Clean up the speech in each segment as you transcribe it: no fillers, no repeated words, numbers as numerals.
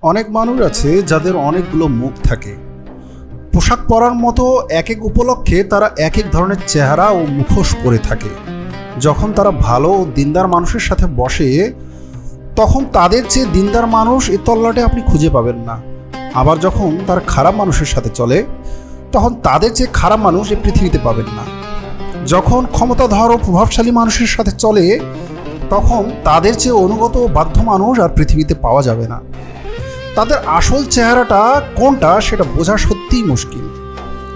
অনেক মানুষ আছে যাদের অনেকগুলো মুখ থাকে। পোশাক পরার মতো এক এক উপলক্ষে তারা এক এক ধরনের চেহারা ও মুখোশ পরে থাকে। যখন তারা ভালো ও দিনদার মানুষের সাথে বসে তখন তাদের চেয়ে দিনদার মানুষ এ তল্লাটে আপনি খুঁজে পাবেন না। আবার যখন তারা খারাপ মানুষের সাথে চলে তখন তাদের চেয়ে খারাপ মানুষ এই পৃথিবীতে পাবেন না। যখন ক্ষমতাধর ও প্রভাবশালী মানুষের সাথে চলে তখন তাদের চেয়ে অনুগত ও বাধ্য মানুষ আর পৃথিবীতে পাওয়া যাবে না। তাদের আসল চেহারাটা কোনটা সেটা বোঝা সত্যিই মুশকিল।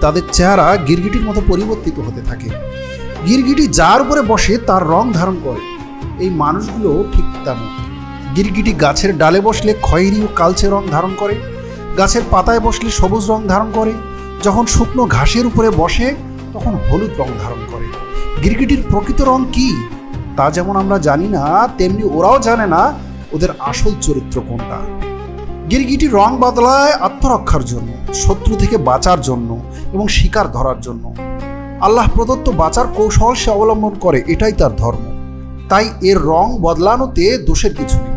তাদের চেহারা গিরগিটির মতো পরিবর্তিত হতে থাকে। গিরগিটি যার উপরে বসে তার রং ধারণ করে। এই মানুষগুলো ঠিক তেমন। গিরগিটি গাছের ডালে বসলে খয়েরি ও কালচে রং ধারণ করে, গাছের পাতায় বসলে সবুজ রং ধারণ করে, যখন শুকনো ঘাসের উপরে বসে তখন হলুদ রং ধারণ করে। গিরগিটির প্রকৃত রং কি তা যেমন আমরা জানি না, তেমনি ওরাও জানে না ওদের আসল চরিত্র কোনটা। গিরগিটি রং বদলায় আত্মরক্ষার জন্য, শত্রু থেকে বাঁচার জন্য এবং শিকার ধরার জন্য। আল্লাহ প্রদত্ত বাঁচার কৌশল সে অবলম্বন করে, এটাই তার ধর্ম। তাই এর রং বদলানোতে দোষের কিছু নেই।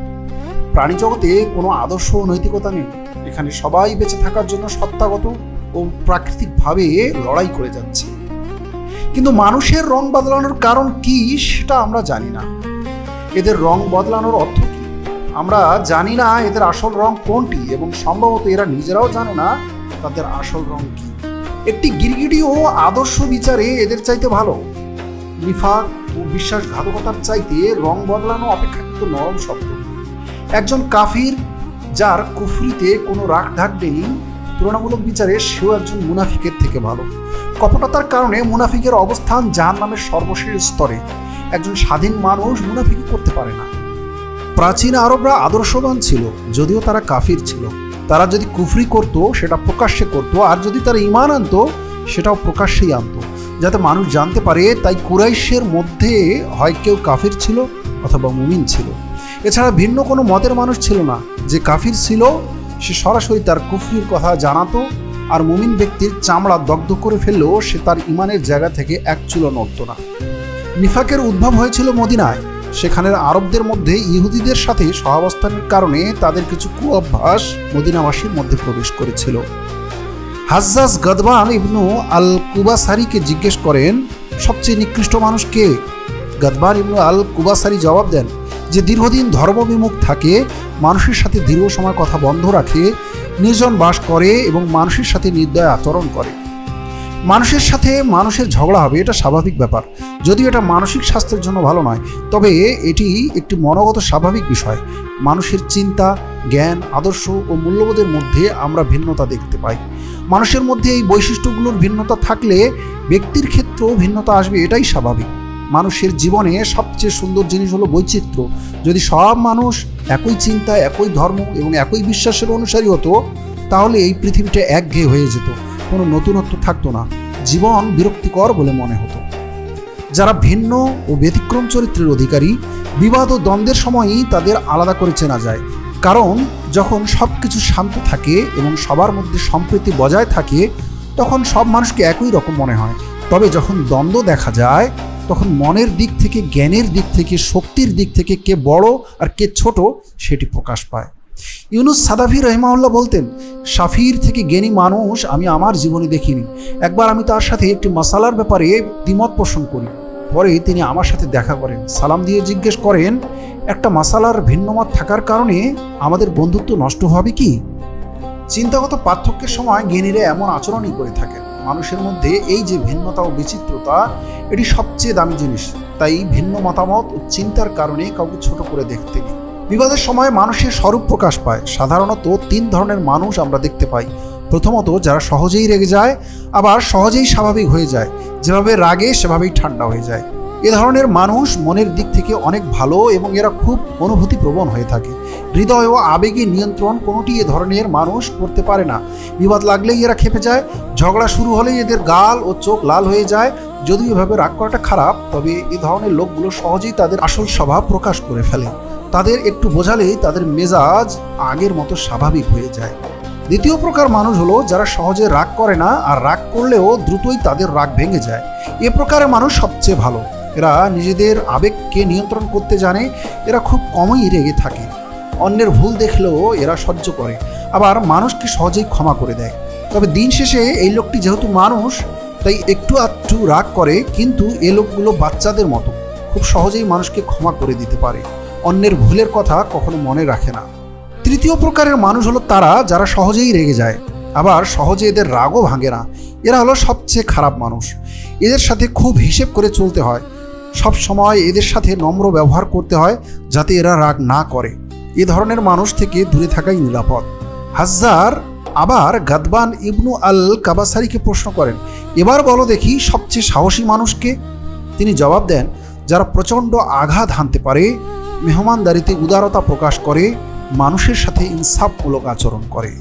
প্রাণী জগতে কোনো আদর্শ ও নৈতিকতা নেই। এখানে সবাই বেঁচে থাকার জন্য সত্তাগত ও প্রাকৃতিকভাবে লড়াই করে যাচ্ছে। কিন্তু মানুষের রং বদলানোর কারণ কি সেটা আমরা জানি না। এদের রং বদলানোর অর্থ কি আমরা জানি না। এদের আসল রং কোনটি এবং সম্ভবত এরা নিজেরাও জানে না তাদের আসল রং কি। একটি গিরগিটিও আদর্শ বিচারে এদের চাইতে ভালো। নিফাক ও বিশ্বাসঘাতকতার চাইতে রং বদলানো অপেক্ষাকৃত নরম শব্দ। একজন কাফির যার কুফরিতে কোনো রাগ ঢাক নেই, তুলনামূলক বিচারে সেও একজন মুনাফিকের থেকে ভালো। কপটতার কারণে মুনাফিকের অবস্থান জাহান্নামের সর্বশেষ স্তরে। একজন স্বাধীন মানুষ মুনাফিকি করতে পারে না। প্রাচীন আরবরা আদর্শবান ছিল, যদিও তারা কাফির ছিল। তারা যদি কুফরি করত সেটা প্রকাশ্যে করত, আর যদি তারা ঈমান আনতো সেটাও প্রকাশ্যেই আনতো, যাতে মানুষ জানতে পারে। তাই কুরাইশের মধ্যে হয় কেউ কাফির ছিল অথবা মুমিন ছিল। এছাড়া ভিন্ন কোনো মতের মানুষ ছিল না। যে কাফির ছিল সে সরাসরি তার কুফরির কথা জানাতো, আর মুমিন ব্যক্তির চামড়া দগ্ধ করে ফেললেও সে তার ঈমানের জায়গা থেকে এক চুলো নড়ত না। নিফাকের উদ্ভব হয়েছিল মদিনায়। সেখানের আরবদের মধ্যে ইহুদিদের সাথে সহাবস্থানের কারণে তাদের কিছু কুঅভ্যাস মদিনাবাসীর মধ্যে প্রবেশ করেছিল। হাজ্জাজ গদবান ইবনু আল কুবাসারিকে জিজ্ঞেস করেন, সবচেয়ে নিকৃষ্ট মানুষ কে? গদবান ইবনু আল কুবাসারি জবাব দেন যে দীর্ঘদিন ধর্মবিমুখ থাকে, মানুষের সাথে দীর্ঘ সময় কথা বন্ধ রাখে, নির্জন বাস করে এবং মানুষের সাথে নির্দয় আচরণ করে। মানুষের সাথে মানুষের ঝগড়া হবে, এটা স্বাভাবিক ব্যাপার। যদিও এটা মানসিক স্বাস্থ্যের জন্য ভালো নয়, তবে এটি একটি মনোগত স্বাভাবিক বিষয়। মানুষের চিন্তা, জ্ঞান, আদর্শ ও মূল্যবোধের মধ্যে আমরা ভিন্নতা দেখতে পাই। মানুষের মধ্যে এই বৈশিষ্ট্যগুলোর ভিন্নতা থাকলে ব্যক্তির ক্ষেত্রেও ভিন্নতা আসবে, এটাই স্বাভাবিক। মানুষের জীবনে সবচেয়ে সুন্দর জিনিস হলো বৈচিত্র্য। যদি সব মানুষ একই চিন্তা, একই ধর্ম এবং একই বিশ্বাসের অনুসারী হতো তাহলে এই পৃথিবীটা একঘেয়ে হয়ে যেত, কোনো নতুনত্ব থাকতো না, জীবন বিরক্তিকর বলে মনে হতো। যারা ভিন্ন ও ব্যতিক্রম চরিত্রের অধিকারী, বিবাদ ও দ্বন্দ্বের সময়ই তাদের আলাদা করে চেনা যায়। কারণ যখন সব কিছু শান্ত থাকে এবং সবার মধ্যে সম্প্রীতি বজায় থাকে তখন সব মানুষকে একই রকম মনে হয়। তবে যখন দ্বন্দ্ব দেখা যায় তখন মনের দিক থেকে, জ্ঞানের দিক থেকে, শক্তির দিক থেকে কে বড় আর কে ছোট সেটি প্রকাশ পায়। ইউনুস সাদাফি রহিমাহুল্লাহ বলতেন, শাফির থেকে জ্ঞানী মানুষ আমি আমার জীবনে দেখিনি। একবার আমি তার সাথে একটি মাসালার ব্যাপারে দ্বিমত পোষণ করি। পরে তিনি আমার সাথে দেখা করেন, সালাম দিয়ে জিজ্ঞেস করেন, একটা মাসালার ভিন্নমত থাকার কারণে আমাদের বন্ধুত্ব নষ্ট হবে কি? চিন্তাগত পার্থক্যের সময় জ্ঞানীরা এমন আচরণই করে থাকেন। মানুষের মধ্যে এই যে ভিন্নতা ও বিচিত্রতা, এটি সবচেয়ে দামি জিনিস। তাই ভিন্ন মতামত ও চিন্তার কারণে কাউকে ছোট করে দেখতে নেই। বিবাদের সময় মানুষের স্বরূপ প্রকাশ পায়। সাধারণত 3 ধরনের মানুষ আমরা দেখতে পাই। প্রথমত, যারা সহজেই রেগে যায়, আবার সহজেই স্বাভাবিক হয়ে যায়। যেভাবে রাগে সেভাবেই ঠান্ডা হয়ে যায়। এ ধরনের মানুষ মনের দিক থেকে অনেক ভালো এবং এরা খুব অনুভূতিপ্রবণ হয়ে থাকে। হৃদয় ও আবেগে নিয়ন্ত্রণ কোনোটি এ ধরনের মানুষ করতে পারে না। বিবাদ লাগলেই এরা ক্ষেপে যায়। ঝগড়া শুরু হলেই এদের গাল ও চোখ লাল হয়ে যায়। যদিও এভাবে রাগ করাটা খারাপ, তবে এ ধরনের লোকগুলো সহজেই তাদের আসল স্বভাব প্রকাশ করে ফেলে। তাদের একটু বোঝালেই তাদের মেজাজ আগের মতো স্বাভাবিক হয়ে যায়। দ্বিতীয় প্রকার মানুষ হলো যারা সহজে রাগ করে না, আর রাগ করলেও দ্রুতই তাদের রাগ ভেঙে যায়। এ প্রকারের মানুষ সবচেয়ে ভালো। এরা নিজেদের আবেগকে নিয়ন্ত্রণ করতে জানে। এরা খুব কমই রেগে থাকে। অন্যের ভুল দেখলেও এরা সহ্য করে, আবার মানুষকে সহজেই ক্ষমা করে দেয়। তবে দিন শেষে এই লোকটি যেহেতু মানুষ, তাই একটু আধটু রাগ করে, কিন্তু এ লোকগুলো বাচ্চাদের মতো খুব সহজেই মানুষকে ক্ষমা করে দিতে পারে, অন্যের ভুলের কথা কখনো মনে রাখে না। তৃতীয় প্রকারের মানুষ হলো তারা যারা সহজেই রেগে যায়, আবার সহজে এদের রাগও ভাঙে না। এরা হলো সবচেয়ে খারাপ মানুষ। এদের সাথে খুব হিসেব করে চলতে হয়, সব সময় এদের সাথে নম্র ব্যবহার করতে হয় যাতে এরা রাগ না করে। এ ধরনের মানুষ থেকে দূরে থাকাই নিরাপদ। হাজ্জার আবার গাদবান ইবনু আল কাবাসারিকে প্রশ্ন করেন, এবার বলো দেখি সবচেয়ে সাহসী মানুষকে? তিনি জবাব দেন, যারা প্রচণ্ড আঘাত হানতে পারে, মেহমানদারিতে উদারতা প্রকাশ করে, মানুষের সাথে ইনসাফমূলক আচরণ করে।